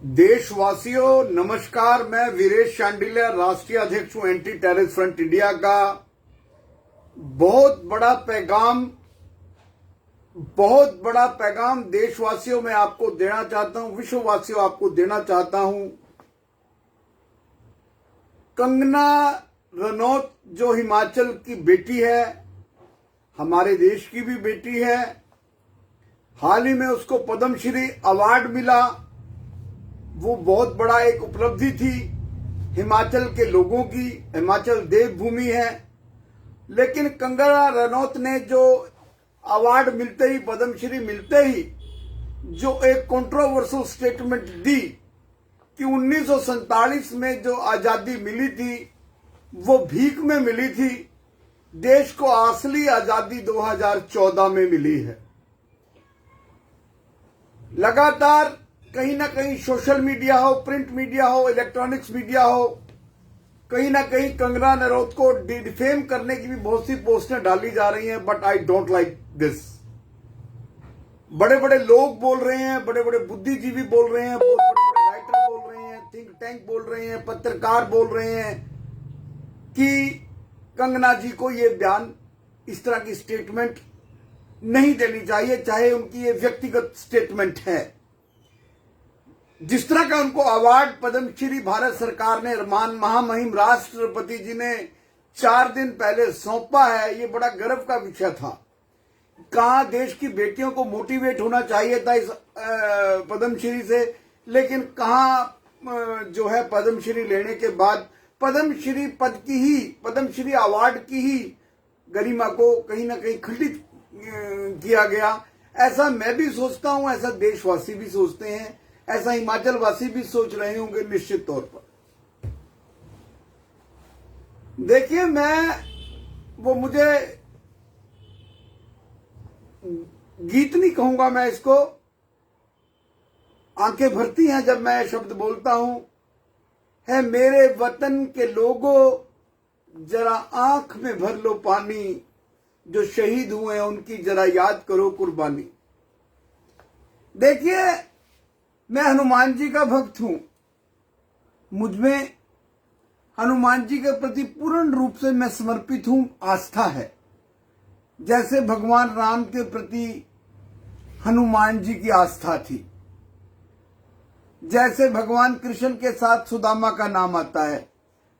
देशवासियों नमस्कार। मैं वीरेश शांडिल्य राष्ट्रीय अध्यक्ष हूं एंटी टेररिस्ट फ्रंट इंडिया का। बहुत बड़ा पैगाम देशवासियों में आपको देना चाहता हूं, विश्ववासियों आपको देना चाहता हूं। कंगना रनौत जो हिमाचल की बेटी है, हमारे देश की भी बेटी है, हाल ही में उसको पद्मश्री अवार्ड मिला। वो बहुत बड़ा एक उपलब्धि थी हिमाचल के लोगों की। हिमाचल देवभूमि है, लेकिन कंगना रनौत ने जो अवार्ड मिलते ही, पद्मश्री मिलते ही, जो एक कंट्रोवर्शियल स्टेटमेंट दी कि 1947 में जो आजादी मिली थी वो भीख में मिली थी, देश को असली आजादी 2014 में मिली है। लगातार कहीं ना कहीं सोशल मीडिया हो, प्रिंट मीडिया हो, इलेक्ट्रॉनिक्स मीडिया हो, कहीं ना कहीं कंगना रनौत को डिफेम करने की भी बहुत सी पोस्टें डाली जा रही हैं, but I don't like this. बड़े बड़े लोग बोल रहे हैं, बड़े बड़े बुद्धिजीवी बोल रहे हैं, बहुत बड़े बड़े राइटर बोल रहे हैं, थिंक टैंक बोल रहे हैं, पत्रकार बोल रहे हैं कि कंगना जी को ये बयान, इस तरह की स्टेटमेंट नहीं देनी चाहिए, चाहे उनकी ये व्यक्तिगत स्टेटमेंट है। जिस तरह का उनको अवार्ड पद्मश्री भारत सरकार ने महामहिम राष्ट्रपति जी ने 4 दिन पहले सौंपा है, ये बड़ा गर्व का विषय था। कहाँ देश की बेटियों को मोटिवेट होना चाहिए था इस पद्मश्री से, लेकिन कहाँ जो है पद्मश्री लेने के बाद पद्मश्री पद की ही, पद्मश्री अवार्ड की ही गरिमा को कहीं ना कहीं खंडित किया गया। ऐसा मैं भी सोचता हूं, ऐसा देशवासी भी सोचते हैं, ऐसा हिमाचल वासी भी सोच रहे होंगे निश्चित तौर पर। देखिए, मुझे गीत नहीं कहूंगा, मैं इसको आंखें भरती हैं जब मैं शब्द बोलता हूं। है मेरे वतन के लोगों जरा आंख में भर लो पानी, जो शहीद हुए हैं उनकी जरा याद करो कुर्बानी। देखिए, मैं हनुमान जी का भक्त हूं, मुझमें हनुमान जी के प्रति पूर्ण रूप से मैं समर्पित हूं, आस्था है। जैसे भगवान राम के प्रति हनुमान जी की आस्था थी, जैसे भगवान कृष्ण के साथ सुदामा का नाम आता है,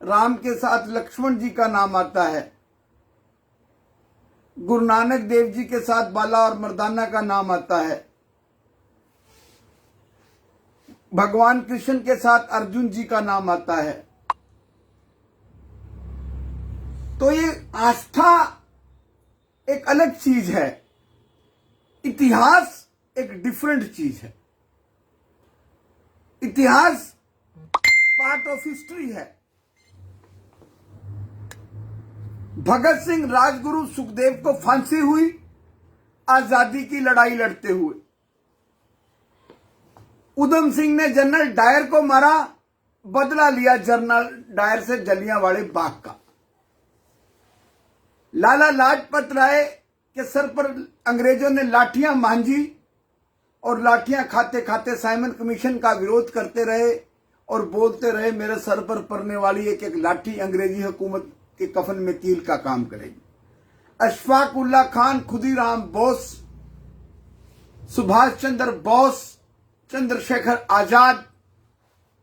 राम के साथ लक्ष्मण जी का नाम आता है, गुरु नानक देव जी के साथ बाला और मर्दाना का नाम आता है, भगवान कृष्ण के साथ अर्जुन जी का नाम आता है। तो ये आस्था एक अलग चीज है, इतिहास एक डिफरेंट चीज है। इतिहास पार्ट ऑफ हिस्ट्री है। भगत सिंह, राजगुरु, सुखदेव को फांसी हुई आजादी की लड़ाई लड़ते हुए। उधम सिंह ने जनरल डायर को मारा, बदला लिया जनरल डायर से जलियांवाले बाग का। लाला लाजपत राय के सर पर अंग्रेजों ने लाठियां मांझी और लाठियां खाते खाते साइमन कमीशन का विरोध करते रहे और बोलते रहे, मेरे सर पर पड़ने वाली एक एक लाठी अंग्रेजी हुकूमत के कफन में कील का काम करेगी। अशफाक उल्ला खान, खुदीराम बोस, सुभाष चंद्र बोस, चंद्रशेखर आजाद,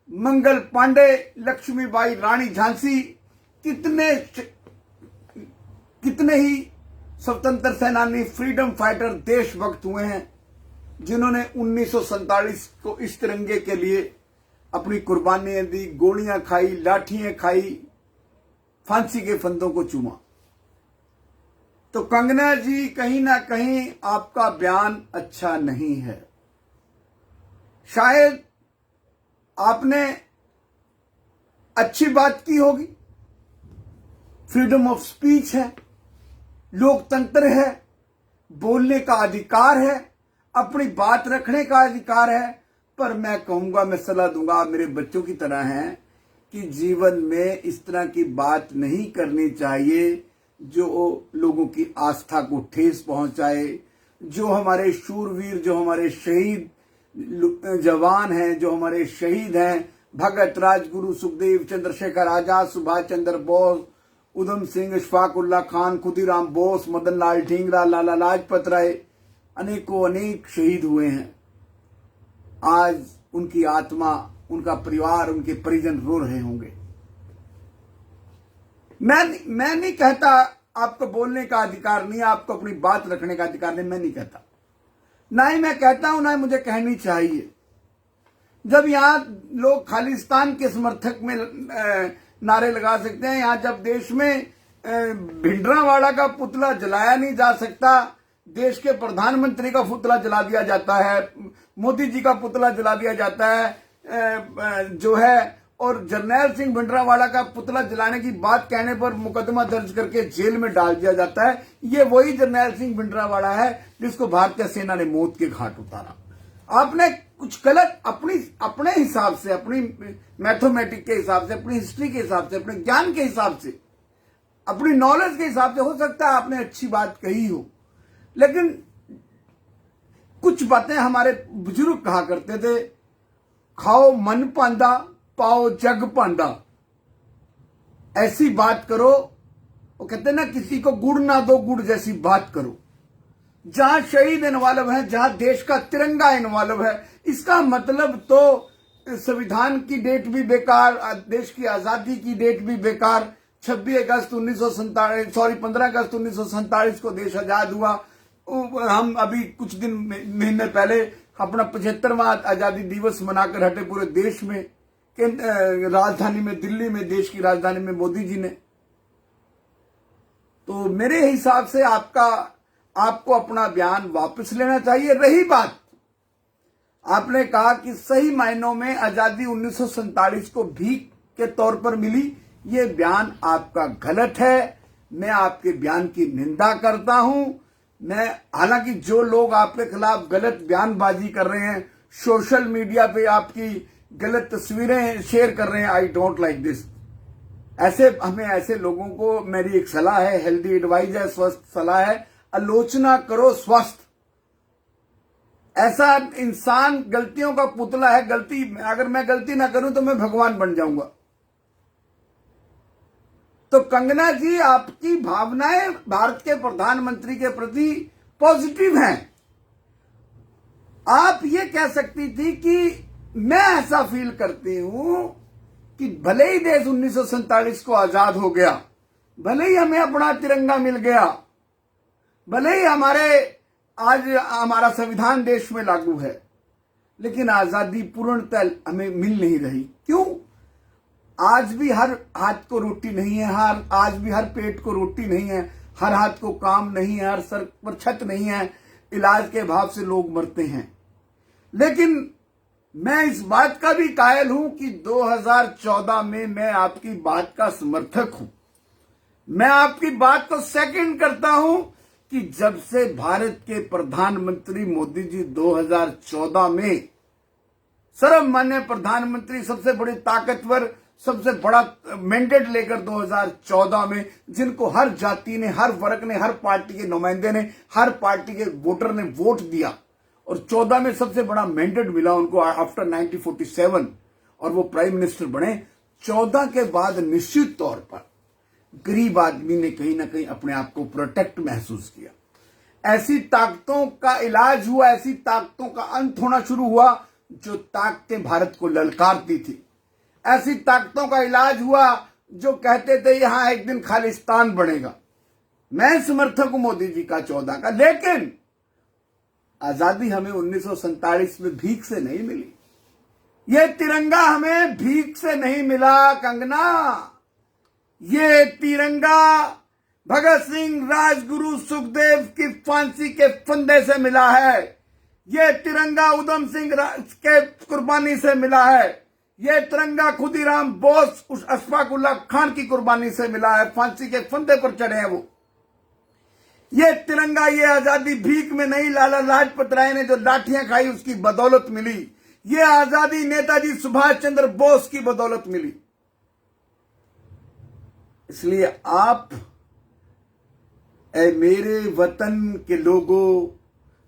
मंगल पांडे, लक्ष्मीबाई रानी झांसी, कितने ही स्वतंत्र सेनानी, फ्रीडम फाइटर, देशभक्त हुए हैं जिन्होंने 1947 को इस तिरंगे के लिए अपनी कुर्बानियां दी, गोलियां खाई, लाठियां खाई, फांसी के फंदों को चूमा। तो कंगना जी, कहीं ना कहीं आपका बयान अच्छा नहीं है। शायद आपने अच्छी बात की होगी, फ्रीडम ऑफ स्पीच है, लोकतंत्र है, बोलने का अधिकार है, अपनी बात रखने का अधिकार है, पर मैं कहूंगा, मैं सलाह दूंगा, आप मेरे बच्चों की तरह हैं, कि जीवन में इस तरह की बात नहीं करनी चाहिए जो लोगों की आस्था को ठेस पहुंचाए, जो हमारे शूरवीर, जो हमारे शहीद जवान हैं, जो हमारे शहीद हैं, भगत, राजगुरु, सुखदेव, चंद्रशेखर आजाद, सुभाष चंद्र बोस, उधम सिंह, अशफाक उल्ला खान, खुदीराम बोस, मदन लाल ठींगरा, लाला लाजपत राय, अनेकों अनेक शहीद हुए हैं। आज उनकी आत्मा, उनका परिवार, उनके परिजन रो रहे होंगे। मैं नहीं कहता आपको बोलने का अधिकार नहीं है, आपको अपनी बात रखने का अधिकार नहीं, मैं नहीं कहता, ना ही मैं कहता हूं, ना ही मुझे कहनी चाहिए। जब यहां लोग खालिस्तान के समर्थक में नारे लगा सकते हैं, यहां जब देश में भिंडरावाड़ा का पुतला जलाया नहीं जा सकता, देश के प्रधानमंत्री का पुतला जला दिया जाता है, मोदी जी का पुतला जला दिया जाता है जो है, और जरनैल सिंह भिंडरावाड़ा का पुतला जलाने की बात कहने पर मुकदमा दर्ज करके जेल में डाल दिया जाता है। ये वही जरनैल सिंह भिंडरावाड़ा है जिसको भारतीय सेना ने मौत के घाट उतारा। आपने कुछ गलत अपने हिसाब से, अपनी मैथमेटिक के हिसाब से, अपनी हिस्ट्री के हिसाब से, अपने ज्ञान के हिसाब से, अपनी नॉलेज के हिसाब से, हो सकता है आपने अच्छी बात कही हो, लेकिन कुछ बातें हमारे बुजुर्ग कहा करते थे, खाओ मन पांदा पाओ जग पांदा। ऐसी बात करो, वो कहते ना, किसी को गुड़ ना दो गुड़ जैसी बात करो। जहां शहीद इन्वॉल्व है, जहां देश का तिरंगा इन्वॉल्व है, इसका मतलब तो संविधान की डेट भी बेकार, देश की आजादी की डेट भी बेकार। 15 अगस्त 1947 को देश आजाद हुआ। हम अभी कुछ दिन महीने पहले अपना 75वां आजादी दिवस मनाकर हटे पूरे देश में, राजधानी में, दिल्ली में, देश की राजधानी में मोदी जी ने। तो मेरे हिसाब से आपको अपना बयान वापस लेना चाहिए। रही बात, आपने कहा कि सही मायनों में आजादी 1947 को भीख के तौर पर मिली, ये बयान आपका गलत है। मैं आपके बयान की निंदा करता हूं। मैं, हालांकि जो लोग आपके खिलाफ गलत बयानबाजी कर रहे हैं, सोशल मीडिया पे आपकी गलत तस्वीरें शेयर कर रहे हैं, आई डोंट लाइक दिस। ऐसे लोगों को मेरी एक सलाह है, हेल्दी एडवाइस है, स्वस्थ सलाह है, आलोचना करो स्वस्थ। ऐसा इंसान गलतियों का पुतला है, अगर मैं गलती ना करूं तो मैं भगवान बन जाऊंगा। तो कंगना जी, आपकी भावनाएं भारत के प्रधानमंत्री के प्रति पॉजिटिव हैं। आप ये कह सकती थी कि मैं ऐसा फील करती हूं कि भले ही देश 1947 को आजाद हो गया, भले ही हमें अपना तिरंगा मिल गया, भले ही आज हमारा संविधान देश में लागू है, लेकिन आजादी पूर्णतः हमें मिल नहीं रही। क्यों? आज भी हर हाथ को रोटी नहीं है, आज भी हर पेट को रोटी नहीं है, हर हाथ को काम नहीं है, हर सर पर छत नहीं है, इलाज के अभाव से लोग मरते हैं। लेकिन मैं इस बात का भी कायल हूं कि 2014 में मैं आपकी बात का समर्थक हूं। मैं आपकी बात को सेकंड करता हूं कि जब से भारत के प्रधानमंत्री मोदी जी 2014 में, सर्वमान्य प्रधानमंत्री, सबसे बड़ी ताकतवर, सबसे बड़ा मैंडेट लेकर 2014 में, जिनको हर जाति ने, हर वर्ग ने, हर पार्टी के नुमाइंदे ने, हर पार्टी के वोटर ने वोट दिया, और 14 में सबसे बड़ा मैंडेट मिला उनको आफ्टर 1947, और वो प्राइम मिनिस्टर बने। 14 के बाद निश्चित तौर पर गरीब आदमी ने कहीं ना कहीं अपने आप को प्रोटेक्ट महसूस किया। ऐसी ताकतों का इलाज हुआ, ऐसी ताकतों का अंत होना शुरू हुआ जो ताकतें भारत को ललकारती थी। ऐसी ताकतों का इलाज हुआ जो कहते थे यहां एक दिन खालिस्तान बनेगा। मैं समर्थक हूं मोदी जी का 14 का, लेकिन आजादी हमें 1947 में भीख से नहीं मिली। ये तिरंगा हमें भीख से नहीं मिला कंगना। ये तिरंगा भगत सिंह, राजगुरु, सुखदेव की फांसी के फंदे से मिला है। ये तिरंगा उधम सिंह के कुर्बानी से मिला है। ये तिरंगा खुदीराम बोस, उस अशफाक उल्ला खान की कुर्बानी से मिला है। फांसी के फंदे पर चढ़े हैं वो। ये तिरंगा, ये आजादी भीख में नहीं, लाला लाजपत राय ने जो लाठियां खाई उसकी बदौलत मिली। ये आजादी नेताजी सुभाष चंद्र बोस की बदौलत मिली। इसलिए आप, ऐ मेरे वतन के लोगों,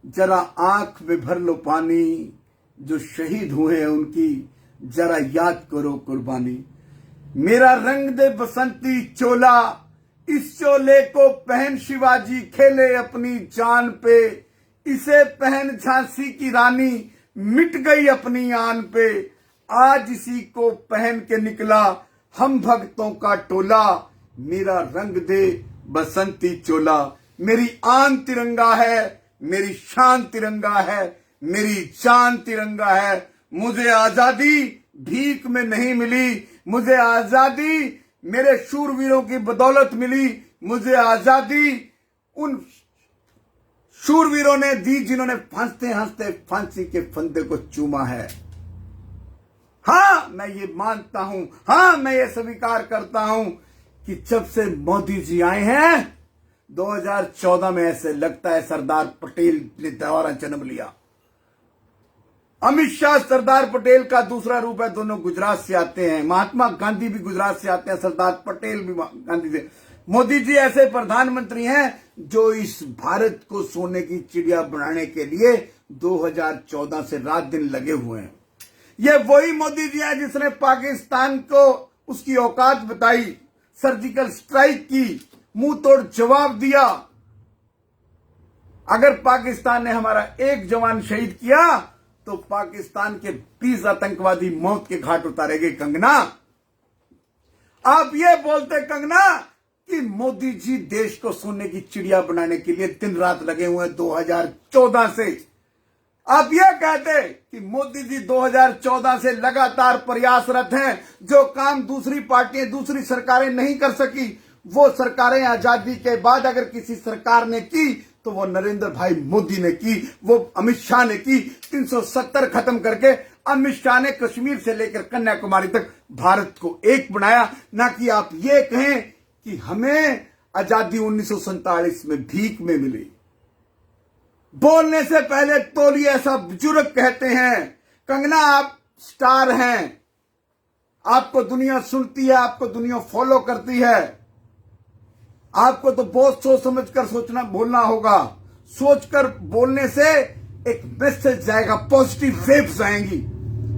जरा आंख में भर लो पानी, जो शहीद हुए हैं उनकी जरा याद करो कुर्बानी। मेरा रंग दे बसंती चोला, इस चोले को पहन शिवाजी खेले अपनी जान पे, इसे पहन झांसी की रानी मिट गई अपनी आन पे, आज इसी को पहन के निकला हम भक्तों का टोला, मेरा रंग दे बसंती चोला। मेरी आन तिरंगा है, मेरी शान तिरंगा है, मेरी जान तिरंगा है। मुझे आजादी भीख में नहीं मिली, मुझे आजादी मेरे शूरवीरों की बदौलत मिली, मुझे आजादी उन शूरवीरों ने दी जिन्होंने हंसते हंसते फांसी के फंदे को चूमा है। हां, मैं ये मानता हूं, हां मैं ये स्वीकार करता हूं कि जब से मोदी जी आए हैं 2014 में ऐसे लगता है सरदार पटेल ने दोबारा जन्म लिया। अमित शाह सरदार पटेल का दूसरा रूप है, दोनों गुजरात से आते हैं। महात्मा गांधी भी गुजरात से आते हैं, सरदार पटेल भी गांधी से। मोदी जी ऐसे प्रधानमंत्री हैं जो इस भारत को सोने की चिड़िया बनाने के लिए 2014 से रात दिन लगे हुए हैं। ये वही मोदी जी है जिसने पाकिस्तान को उसकी औकात बताई, सर्जिकल स्ट्राइक की, मुंह तोड़ जवाब दिया। अगर पाकिस्तान ने हमारा एक जवान शहीद किया तो पाकिस्तान के 20 आतंकवादी मौत के घाट उतारेंगे। कंगना, आप ये बोलते कंगना कि मोदी जी देश को सोने की चिड़िया बनाने के लिए दिन रात लगे हुए हैं 2014 से। आप ये कहते कि मोदी जी 2014 से लगातार प्रयासरत हैं, जो काम दूसरी पार्टियां, दूसरी सरकारें नहीं कर सकी, वो सरकारें आजादी के बाद अगर किसी सरकार ने की तो वो नरेंद्र भाई मोदी ने की, वो अमित शाह ने की। 370 खत्म करके अमित शाह ने कश्मीर से लेकर कन्याकुमारी तक भारत को एक बनाया। ना कि आप ये कहें कि हमें आजादी 1947 में भीख में मिली। बोलने से पहले तोलिए, ऐसा बुजुर्ग कहते हैं। कंगना, आप स्टार हैं, आपको दुनिया सुनती है, आपको दुनिया फॉलो करती है। आपको तो बहुत सोच समझ कर सोचना बोलना होगा। सोचकर बोलने से एक मैसेज जाएगा, पॉजिटिव वेव्स आएंगी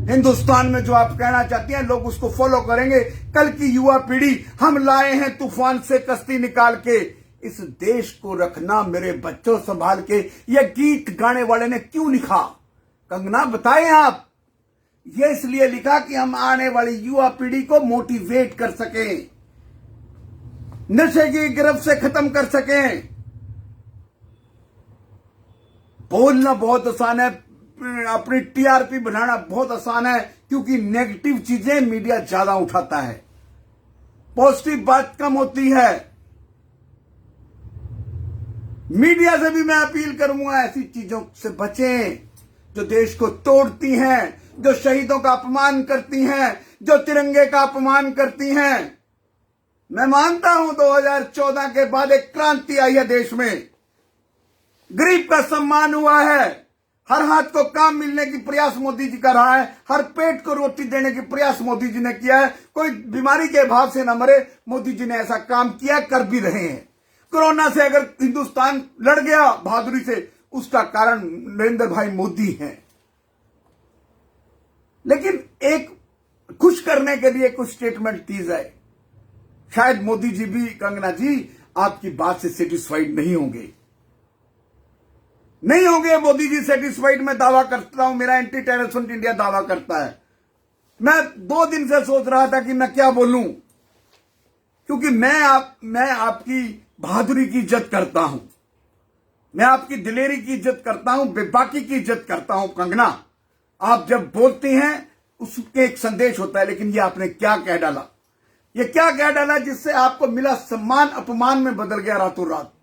हिंदुस्तान में। जो आप कहना चाहती हैं लोग उसको फॉलो करेंगे। कल की युवा पीढ़ी, हम लाए हैं तूफान से कश्ती निकाल के, इस देश को रखना मेरे बच्चों संभाल के। यह गीत गाने वाले ने क्यों लिखा कंगना, बताएं आप? ये इसलिए लिखा कि हम आने वाली युवा पीढ़ी को मोटिवेट कर सकें, नशे की गिरफ्त से खत्म कर सकें। बोलना बहुत आसान है, अपनी टीआरपी बढ़ाना बहुत आसान है, क्योंकि नेगेटिव चीजें मीडिया ज्यादा उठाता है, पॉजिटिव बात कम होती है। मीडिया से भी मैं अपील करूंगा, ऐसी चीजों से बचें जो देश को तोड़ती हैं, जो शहीदों का अपमान करती हैं, जो तिरंगे का अपमान करती हैं। मैं मानता हूं 2014 के बाद एक क्रांति आई है देश में, गरीब का सम्मान हुआ है, हर हाथ को काम मिलने की प्रयास मोदी जी कर रहा है, हर पेट को रोटी देने की प्रयास मोदी जी ने किया है। कोई बीमारी के अभाव से न मरे, मोदी जी ने ऐसा काम किया, कर भी रहे हैं। कोरोना से अगर हिंदुस्तान लड़ गया बहादुरी से, उसका कारण नरेंद्र भाई मोदी हैं। लेकिन एक खुश करने के लिए कुछ स्टेटमेंट दी जाए। शायद मोदी जी भी, कंगना जी, आपकी बात से सेटिस्फाइड नहीं होंगे, नहीं होंगे मोदी जी सेटिस्फाइड। मैं दावा करता हूं, मेरा एंटी टेररिस्ट इंडिया दावा करता है। मैं 2 दिन से सोच रहा था कि मैं क्या बोलूं, क्योंकि मैं आपकी बहादुरी की इज्जत करता हूं, मैं आपकी दिलेरी की इज्जत करता हूं, बेबाकी की इज्जत करता हूं। कंगना, आप जब बोलती हैं उसके एक संदेश होता है, लेकिन ये आपने क्या कह डाला, ये क्या कह डाला जिससे आपको मिला सम्मान अपमान में बदल गया रातों रात।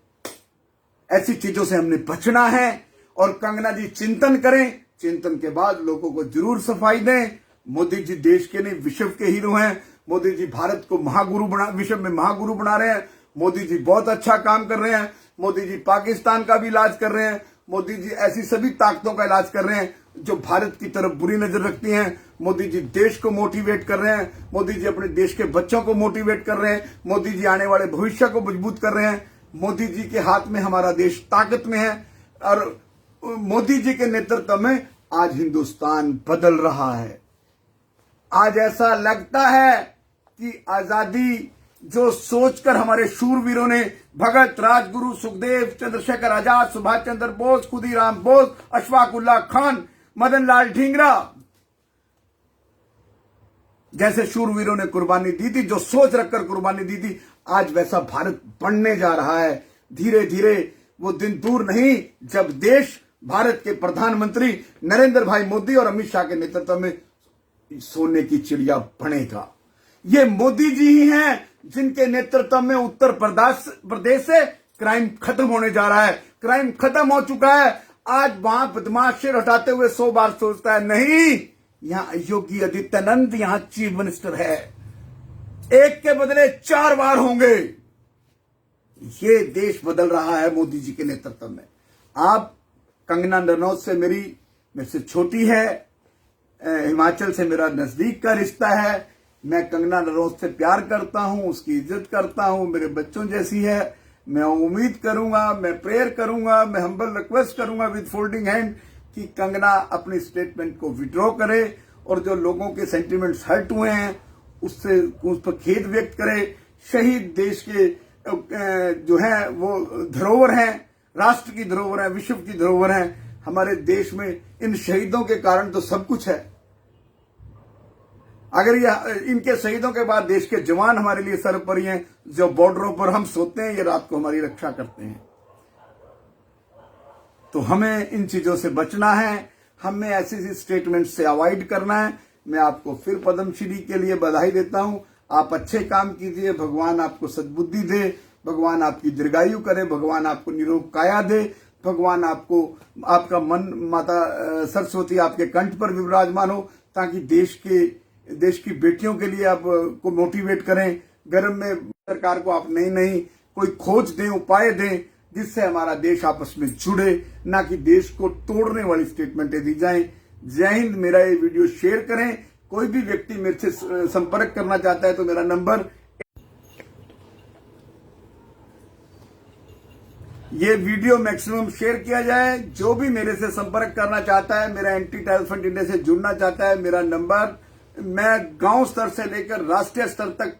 ऐसी चीजों से हमने बचना है। और कंगना जी चिंतन करें, चिंतन के बाद लोगों को जरूर सफाई दें। मोदी जी देश के नहीं विश्व के हीरो हैं। मोदी जी भारत को विश्व में महागुरु बना रहे हैं। मोदी जी बहुत अच्छा काम कर रहे हैं। मोदी जी पाकिस्तान का भी इलाज कर रहे हैं। मोदी जी ऐसी सभी ताकतों का इलाज कर रहे हैं जो भारत की तरफ बुरी नजर रखती हैं। मोदी जी देश को मोटिवेट कर रहे हैं। मोदी जी अपने देश के बच्चों को मोटिवेट कर रहे हैं। मोदी जी आने वाले भविष्य को मजबूत कर रहे हैं। मोदी जी के हाथ में हमारा देश ताकत में है और मोदी जी के नेतृत्व में आज हिंदुस्तान बदल रहा है। आज ऐसा लगता है कि आजादी जो सोचकर हमारे शूरवीरों ने, भगत, राजगुरु, सुखदेव, चंद्रशेखर आजाद, सुभाष चंद्र बोस, खुदीराम बोस, अशफाक उल्लाह खान, मदन लाल ढींगरा जैसे शूरवीरों ने कुर्बानी दी थी, जो सोच रखकर कुर्बानी दी थी, आज वैसा भारत बनने जा रहा है। धीरे धीरे वो दिन दूर नहीं जब देश भारत के प्रधानमंत्री नरेंद्र भाई मोदी और अमित शाह के नेतृत्व में सोने की चिड़िया बनेगा। ये मोदी जी ही हैं जिनके नेतृत्व में उत्तर प्रदेश से क्राइम खत्म होने जा रहा है। क्राइम खत्म हो चुका है। आज वहां बदमाश सिर हटाते हुए 100 बार सोचता है, नहीं, यहां योगी आदित्यनाथ यहां चीफ मिनिस्टर है, एक के बदले 4 बार होंगे। ये देश बदल रहा है मोदी जी के नेतृत्व में। आप कंगना रनौत से मेरे से छोटी है, हिमाचल से मेरा नजदीक का रिश्ता है। मैं कंगना रनौत से प्यार करता हूं, उसकी इज्जत करता हूं, मेरे बच्चों जैसी है। मैं उम्मीद करूंगा, मैं प्रेयर करूंगा, मैं हम्बल रिक्वेस्ट करूंगा विद फोल्डिंग हैंड कि कंगना अपनी स्टेटमेंट को विड्रॉ करे और जो लोगों के सेंटिमेंट्स हर्ट हुए हैं उस पर खेद व्यक्त करे। शहीद देश के जो है वो धरोहर हैं, राष्ट्र की धरोहर है, विश्व की धरोहर है। हमारे देश में इन शहीदों के कारण तो सब कुछ है। अगर ये इनके शहीदों के बाद देश के जवान हमारे लिए सर्वोपरि हैं, जो बॉर्डरों पर हम सोते हैं, ये रात को हमारी रक्षा करते हैं। तो हमें इन चीजों से बचना है, हमें ऐसी स्टेटमेंट से अवॉइड करना है। मैं आपको फिर पद्मश्री के लिए बधाई देता हूं। आप अच्छे काम कीजिए, भगवान आपको सद्बुद्धि दे, भगवान आपकी दीर्घायु करे, भगवान आपको निरोग काया दे, भगवान आपको, आपका मन माता सरस्वती आपके कंठ पर विराजमान हो, ताकि देश की बेटियों के लिए आप को मोटिवेट करें। गर्म में सरकार को आप नई कोई खोज दें, उपाय दें, जिससे हमारा देश आपस में जुड़े, ना कि देश को तोड़ने वाली स्टेटमेंटें दी जाएं। जय हिंद। मेरा ये वीडियो शेयर करें। कोई भी व्यक्ति मेरे से संपर्क करना चाहता है तो मेरा नंबर, ये वीडियो मैक्सिमम शेयर किया जाए। जो भी मेरे से संपर्क करना चाहता है, मेरा एंटी टेरर फंड इंडिया से जुड़ना चाहता है, मेरा नंबर, मैं गांव स्तर से लेकर राष्ट्रीय स्तर तक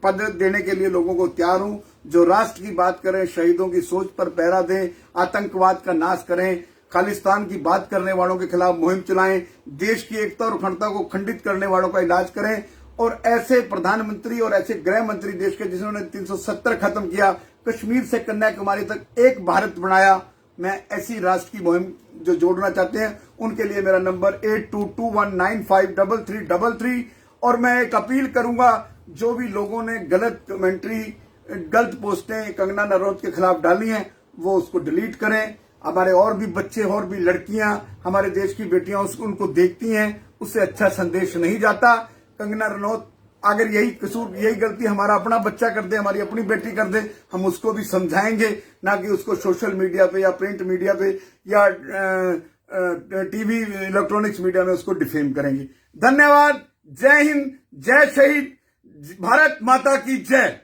पद देने के लिए लोगों को तैयार हूं। जो राष्ट्र की बात करें, शहीदों की सोच पर पहरा दें, आतंकवाद का नाश करें, खालिस्तान की बात करने वालों के खिलाफ मुहिम चलाएं, देश की एकता और अखंडता को खंडित करने वालों का इलाज करें। और ऐसे प्रधानमंत्री और ऐसे गृह मंत्री देश के जिन्होंने 370 खत्म किया, कश्मीर से कन्याकुमारी तक एक भारत बनाया, मैं ऐसी राष्ट्र की मुहिम जो जोड़ना चाहते हैं उनके लिए मेरा नंबर 8221953333। और मैं एक अपील करूंगा, जो भी लोगों ने गलत कमेंट्री, गलत पोस्टें कंगना रनौत के खिलाफ डाली हैं, वो उसको डिलीट करें। हमारे और भी बच्चे और भी लड़कियां, हमारे देश की बेटियां उनको देखती हैं, उससे अच्छा संदेश नहीं जाता। कंगना रनौत अगर यही कसूर, यही गलती हमारा अपना बच्चा कर दे, हमारी अपनी बेटी कर दे, हम उसको भी समझाएंगे, ना कि उसको सोशल मीडिया पे या प्रिंट मीडिया पे या टीवी इलेक्ट्रॉनिक्स मीडिया में उसको डिफेम करेंगे। धन्यवाद। जय हिंद, जय शहीद, भारत माता की जय।